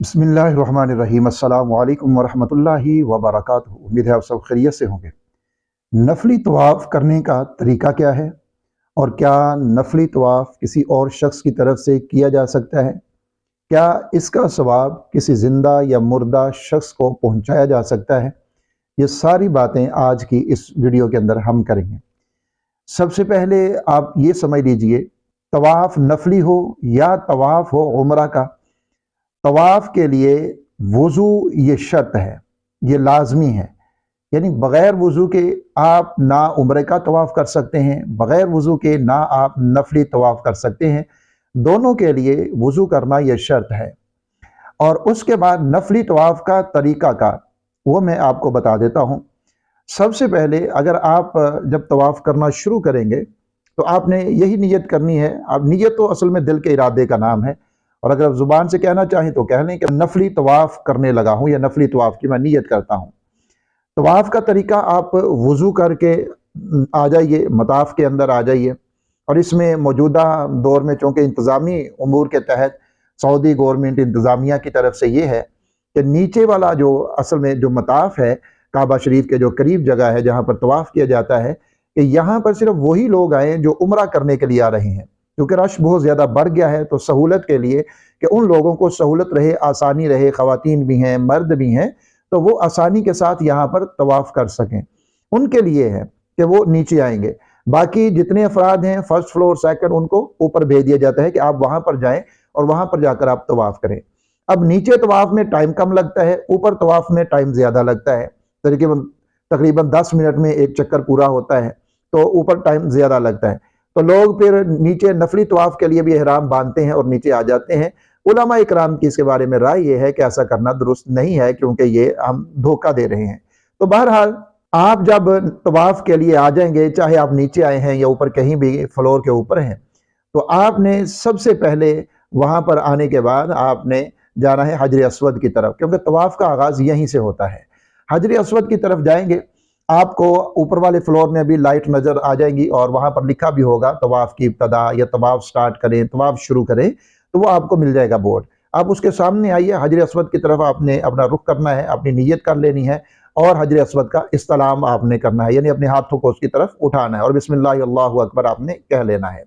बिस्मिल्लाहिर्रहमानिर्रहीम। अस्सलामु अलैकुम वरहमतुल्लाहि वबरकातुहू। उम्मीद है आप सब खैरियत से होंगे। नफली तवाफ़ करने का तरीका क्या है और क्या नफली तवाफ़ किसी और शख्स की तरफ से किया जा सकता है? क्या इसका सवाब किसी ज़िंदा या मुर्दा शख्स को पहुँचाया जा सकता है? ये सारी बातें आज की इस वीडियो के अंदर हम करेंगे। सबसे पहले आप ये समझ लीजिए, तवाफ़ नफली हो या तवाफ़ हो उम्रा का, तवाफ़ के लिए वज़ू ये शर्त है, ये लाज़मी है। यानी बग़ैर वज़ू के आप ना उम्रे का तवाफ़ कर सकते हैं, बग़ैर वज़ू के ना आप नफली तवाफ़ कर सकते हैं। दोनों के लिए वज़ू करना ये शर्त है। और उसके बाद नफली तवाफ़ का तरीक़ाकार वो मैं आपको बता देता हूँ। सबसे पहले अगर आप जब तवाफ़ करना शुरू करेंगे तो आपने यही नियत करनी है। अब नियत तो असल में दिल के इरादे का नाम है, और अगर आप ज़ुबान से कहना चाहें तो कह लें कि नफली तवाफ़ करने लगा हूँ या नफली तवाफ़ की मैं नियत करता हूँ। तवाफ़ का तरीका, आप वज़ू करके आ जाइए, मताफ़ के अंदर आ जाइए। और इसमें मौजूदा दौर में चूँकि इंतज़ामी उमूर के तहत सऊदी गवर्नमेंट इंतज़ामिया की तरफ से ये है कि नीचे वाला जो असल में जो मताफ़ है, काबा शरीफ के जो करीब जगह है जहाँ पर तवाफ़ किया जाता है, कि यहाँ पर सिर्फ वही लोग आएँ जो उम्रा करने के लिए आ रहे हैं। क्योंकि रश बहुत ज़्यादा बढ़ गया है, तो सहूलत के लिए कि उन लोगों को सहूलत रहे, आसानी रहे, ख़वातीन भी हैं, मर्द भी हैं, तो वो आसानी के साथ यहाँ पर तवाफ़ कर सकें, उनके लिए है कि वो नीचे आएंगे। बाकी जितने अफराद हैं फर्स्ट फ्लोर सेकंड, उनको ऊपर भेज दिया जाता है कि आप वहाँ पर जाएं और वहाँ पर जाकर आप तवाफ़ करें। अब नीचे तवाफ़ में टाइम कम लगता है, ऊपर तवाफ़ में टाइम ज़्यादा लगता है। तकरीबन 10 मिनट में एक चक्कर पूरा होता है, तो ऊपर टाइम ज़्यादा लगता है। तो लोग फिर नीचे नफली तवाफ़ के लिए भी एहराम बांधते हैं और नीचे आ जाते हैं। उलमा इकराम की इसके बारे में राय ये है कि ऐसा करना दुरुस्त नहीं है, क्योंकि ये हम धोखा दे रहे हैं। तो बहरहाल आप जब तवाफ़ के लिए आ जाएंगे, चाहे आप नीचे आए हैं या ऊपर कहीं भी फ्लोर के ऊपर हैं, तो आपने सबसे पहले वहाँ पर आने के बाद आपने जाना है हजर अस्वद की तरफ, क्योंकि तवाफ़ का आगाज़ यहीं से होता है। हजर अस्वद की तरफ जाएंगे, आपको ऊपर वाले फ्लोर में भी लाइट नज़र आ जाएगी और वहाँ पर लिखा भी होगा तवाफ़ की इब्तदा या तवाफ़ स्टार्ट करें, तवाफ़ शुरू करें, तो वो आपको मिल जाएगा बोर्ड। आप उसके सामने आइए, हजर अस्वद की तरफ आपने अपना रुख करना है, अपनी नीयत कर लेनी है और हजर अस्वद का इस्तलाम आपने करना है, यानी अपने हाथों को उसकी तरफ उठाना है और बिस्मिल्लाह अल्लाहु अकबर आपने कह लेना है।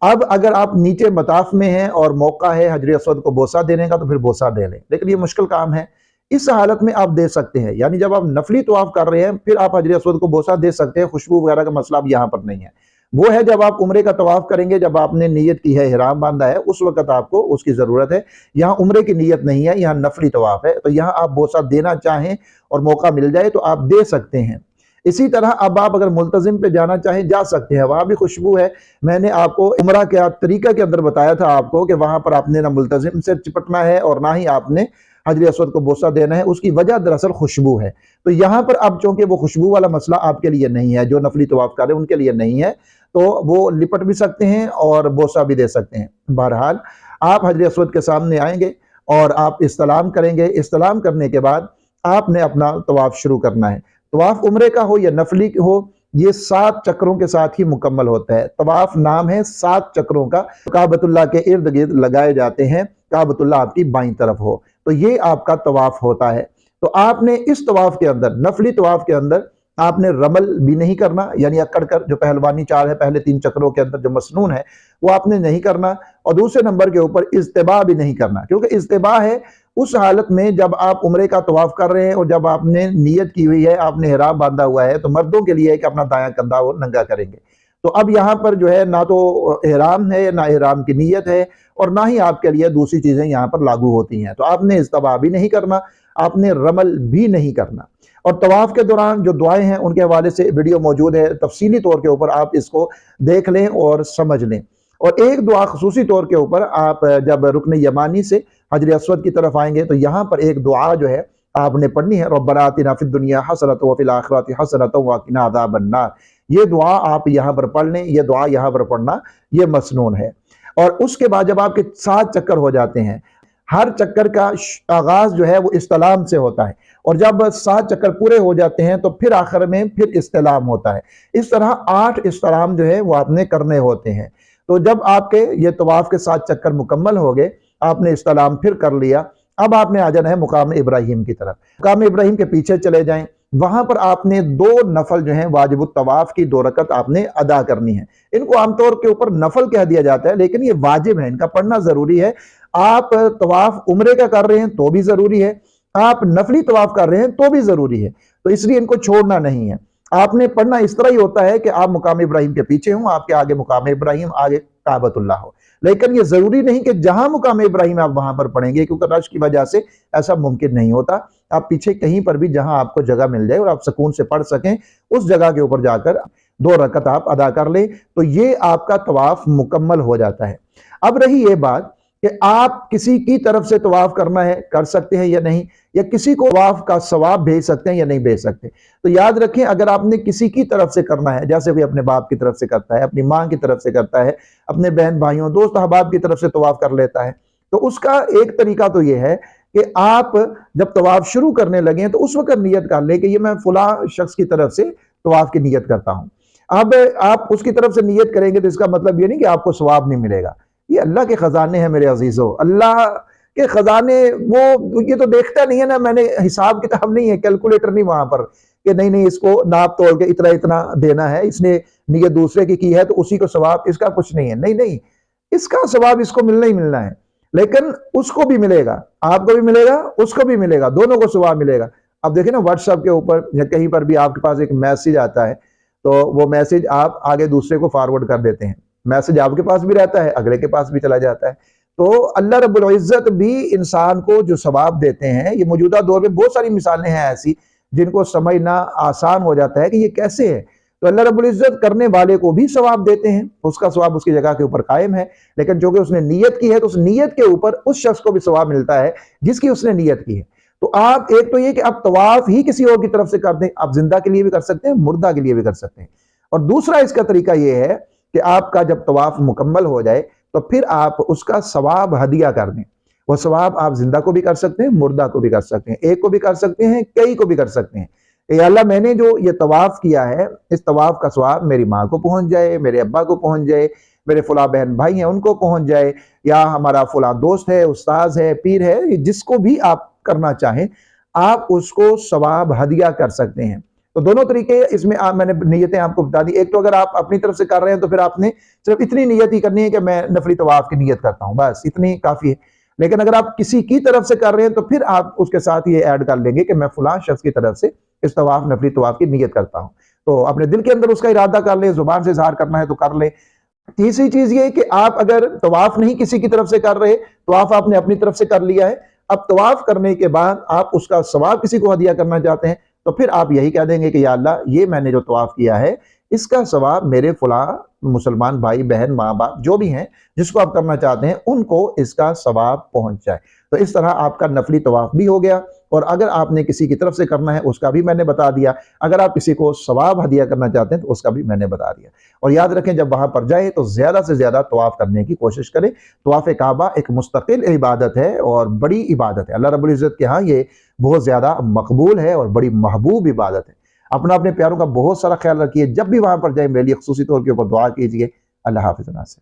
अब अगर आप नीचे मताफ में हैं और मौका है हजर अस्वद को बोसा देने का, तो फिर बोसा दे लें, लेकिन ये मुश्किल काम है। इस हालत में आप दे सकते हैं, यानी जब आप नफली तवाफ कर रहे हैं फिर आप हजर अस्वद को बोसा दे सकते हैं। खुशबू वगैरह का मसला अब यहाँ पर नहीं है। वो है जब आप उम्रे का तवाफ करेंगे, जब आपने नीयत की है, इहराम बांधा है, उस वक्त आपको उसकी ज़रूरत है। यहाँ उम्रे की नीयत नहीं है, यहाँ नफली तवाफ है, तो यहाँ आप बोसा देना चाहें और मौका मिल जाए तो आप दे सकते हैं। इसी तरह अब आप अगर मुल्तजिम पे जाना चाहें जा सकते हैं, वहां भी खुशबू है। मैंने आपको उम्रा के तरीका के अंदर बताया था आपको कि वहां पर आपने ना मुल्तजिम से चिपटना है और ना ही आपने हजर अस्वद को बोसा देना है। उसकी वजह दरअसल खुशबू है। तो यहाँ पर अब चूंकि वो खुशबू वाला मसला आपके लिए नहीं है, जो नफली तवाफ कर रहे हैं उनके लिए नहीं है, तो वो लिपट भी सकते हैं और बोसा भी दे सकते हैं। बहरहाल आप हजर अस्वद के सामने आएंगे और आप इस्तलाम करेंगे। इस्तलाम करने के बाद आपने अपना तवाफ शुरू करना है। तवाफ उम्रे का हो या नफली हो, ये 7 चक्रों के साथ ही मुकम्मल होता है। तवाफ नाम है 7 चक्रों का, काबतुल्लाह के इर्द गिर्द लगाए जाते हैं, काबतुल्लाह आपकी बाईं तरफ हो, तो ये आपका तवाफ होता है। तो आपने इस तवाफ के अंदर, नफली तवाफ के अंदर आपने रमल भी नहीं करना, यानी अकड़ कर जो पहलवानी चाल है पहले 3 चक्रों के अंदर जो मसनून है वो आपने नहीं करना। और दूसरे नंबर के ऊपर इज्तिबा भी नहीं करना, क्योंकि इज्तिबा है उस हालत में जब आप उम्रे का तवाफ कर रहे हैं और जब आपने नियत की हुई है, आपने इहराम बांधा हुआ है, तो मर्दों के लिए है कि अपना दायां कंधा वो नंगा करेंगे। तो अब यहाँ पर जो है ना तो इहराम है, ना इहराम की नियत है, और ना ही आपके लिए दूसरी चीजें यहाँ पर लागू होती हैं। तो आपने इज्तिबा भी नहीं करना, आपने रमल भी नहीं करना। और तवाफ के दौरान जो दुआएं हैं उनके हवाले से वीडियो मौजूद है, तफसीली तौर के ऊपर आप इसको देख लें और समझ लें। और एक दुआ खसूसी तौर के ऊपर, आप जब रुकन यमानी से हजर अस्वद की तरफ आएंगे तो यहाँ पर एक दुआ जो है आपने पढ़नी है, रब्बना आतिना फिद दुनिया हसनतन व फिल आखिरति हसनतन व क़िना अज़ाबन्नार। ये दुआ आप यहाँ पर पढ़ लें, ये दुआ यहाँ पर पढ़ना ये मसनून है। और उसके बाद जब आपके 7 चक्कर हो जाते हैं, हर चक्कर का आगाज जो है वो इस्तलाम से होता है, और जब 7 चक्कर पूरे हो जाते हैं तो फिर आखिर में फिर इस्तलाम होता है। इस तरह 8 इस्तलाम जो है वो आपने करने होते हैं। तो जब आपके ये तवाफ के 7 चक्कर मुकम्मल हो गए, आपने इस्तलाम फिर कर लिया, अब आपने आ जाना है मुकाम इब्राहिम की तरफ। मुकाम इब्राहिम के पीछे चले जाएं, वहां पर आपने 2 नफल जो है वाजिबुत तवाफ की 2 रकत आपने अदा करनी है। इनको आमतौर के ऊपर नफल कह दिया जाता है, लेकिन ये वाजिब है, इनका पढ़ना जरूरी है। आप तवाफ उम्रे का कर रहे हैं तो भी जरूरी है, आप नफली तवाफ कर रहे हैं तो भी जरूरी है, तो इसलिए इनको छोड़ना नहीं है। आपने पढ़ना इस तरह ही होता है कि आप मुकाम इब्राहिम के पीछे हो, आपके आगे मुकाम इब्राहिम, आगे काबतुल्लाह हो। लेकिन ये जरूरी नहीं कि जहां मुकाम इब्राहिम आप वहां पर पढ़ेंगे, क्योंकि रश की वजह से ऐसा मुमकिन नहीं होता। आप पीछे कहीं पर भी जहां आपको जगह मिल जाए और आप सुकून से पढ़ सकें, उस जगह के ऊपर जाकर 2 रकत आप अदा कर लें, तो ये आपका तवाफ मुकम्मल हो जाता है। अब रही ये बात कि आप किसी की तरफ से तवाफ करना है, कर सकते हैं या नहीं, या किसी को तवाफ का सवाब भेज सकते हैं या नहीं भेज सकते। तो याद रखें, अगर आपने किसी की तरफ से करना है, जैसे कोई अपने बाप की तरफ से करता है, अपनी मां की तरफ से करता है, अपने बहन भाइयों दोस्त अहबाब की तरफ से तवाफ कर लेता है, तो उसका एक तरीका तो यह है कि आप जब तवाफ शुरू करने लगे तो उस वक्त नियत कर ले कि ये मैं फुला शख्स की तरफ से तवाफ की नियत करता हूं। अब आप उसकी तरफ से नियत करेंगे तो इसका मतलब ये नहीं कि आपको सवाब नहीं मिलेगा। ये अल्लाह के खजाने हैं मेरे अजीजों, अल्लाह के खजाने, वो ये तो देखता नहीं है ना, मैंने हिसाब किताब नहीं है, कैलकुलेटर नहीं वहां पर कि नहीं इसको नाप तोड़ के इतना इतना देना है, इसने नियत दूसरे की है तो उसी को सवाब, इसका कुछ नहीं है। नहीं नहीं, इसका सवाब इसको मिलना ही मिलना है, लेकिन उसको भी मिलेगा, आपको भी मिलेगा, उसको भी मिलेगा, दोनों को सवाब मिलेगा। अब देखिए ना, व्हाट्सएप के ऊपर या कहीं पर भी आपके पास एक मैसेज आता है, तो वो मैसेज आप आगे दूसरे को फॉरवर्ड कर देते हैं, मैसेज आपके पास भी रहता है, अगले के पास भी चला जाता है। तो अल्लाह रब्बुल इज्जत भी इंसान को जो सवाब देते हैं, ये मौजूदा दौर में बहुत सारी मिसालें हैं ऐसी जिनको समझना आसान हो जाता है कि ये कैसे है। तो अल्लाह रब्बुल इज्जत करने वाले को भी सवाब देते हैं, उसका सवाब उसकी जगह के ऊपर कायम है, लेकिन जो कि उसने नियत की है तो उस नियत के ऊपर उस शख्स को भी सवाब मिलता है जिसकी उसने नियत की है। तो आप एक तो ये कि आप तवाफ ही किसी और की तरफ से कर दें, आप जिंदा के लिए भी कर सकते हैं, मुर्दा के लिए भी कर सकते हैं। और दूसरा इसका तरीका यह है कि आपका जब तवाफ मुकम्मल हो जाए तो फिर आप उसका सवाब हदिया कर दें। वो सवाब आप जिंदा को भी कर सकते हैं, मुर्दा को भी कर सकते हैं, एक को भी कर सकते हैं, कई को भी कर सकते हैं। ए अल्लाह, मैंने जो ये तवाफ किया है, इस तवाफ का सवाब मेरी माँ को पहुंच जाए, मेरे अब्बा को पहुंच जाए, मेरे फुला बहन भाई हैं उनको पहुंच जाए, या हमारा फुला दोस्त है, उस्ताज है, पीर है, जिसको भी आप करना चाहें आप उसको सवाब हदिया कर सकते हैं। तो दोनों तरीके इसमें मैंने नियतें आपको बता दी। एक तो अगर आप अपनी तरफ से कर रहे हैं तो फिर आपने सिर्फ इतनी नियत ही करनी है कि मैं नफली तवाफ की नियत करता हूं, बस इतनी काफी है। लेकिन अगर आप किसी की तरफ से कर रहे हैं तो फिर आप उसके साथ ये ऐड कर लेंगे कि मैं फलां शख्स की तरफ से इस तवाफ नफली तवाफ की नियत करता हूं। तो अपने दिल के अंदर उसका इरादा कर ले, जुबान से इजहार करना है तो कर ले। तीसरी चीज ये कि आप अगर तवाफ नहीं किसी की तरफ से कर रहे, तवाफ आपने अपनी तरफ से कर लिया है, अब तवाफ करने के बाद आप उसका सवाब किसी को हदिया करना चाहते हैं, तो फिर आप यही कह देंगे कि या अल्लाह, ये मैंने जो तवाफ किया है इसका सवाब मेरे फुला मुसलमान भाई बहन माँ बाप जो भी हैं जिसको आप करना चाहते हैं उनको इसका सवाब पहुंच जाए। तो इस तरह आपका नफली तवाफ भी हो गया, और अगर आपने किसी की तरफ से करना है उसका भी मैंने बता दिया, अगर आप किसी को सवाब हदिया करना चाहते हैं तो उसका भी मैंने बता दिया। और याद रखें, जब वहां पर जाए तो ज्यादा से ज्यादा तवाफ करने की कोशिश करें। तवाफ काबा एक मुस्तकिल इबादत है और बड़ी इबादत है, अल्लाह रब्बुल इज्जत के यहाँ ये बहुत ज्यादा मकबूल है और बड़ी महबूब इबादत है। अपने प्यारों का बहुत सारा ख्याल रखिए, जब भी वहां पर जाए मेरे लिए खुसूसी तौर के ऊपर दुआ कीजिए। अल्लाह हाफिज़।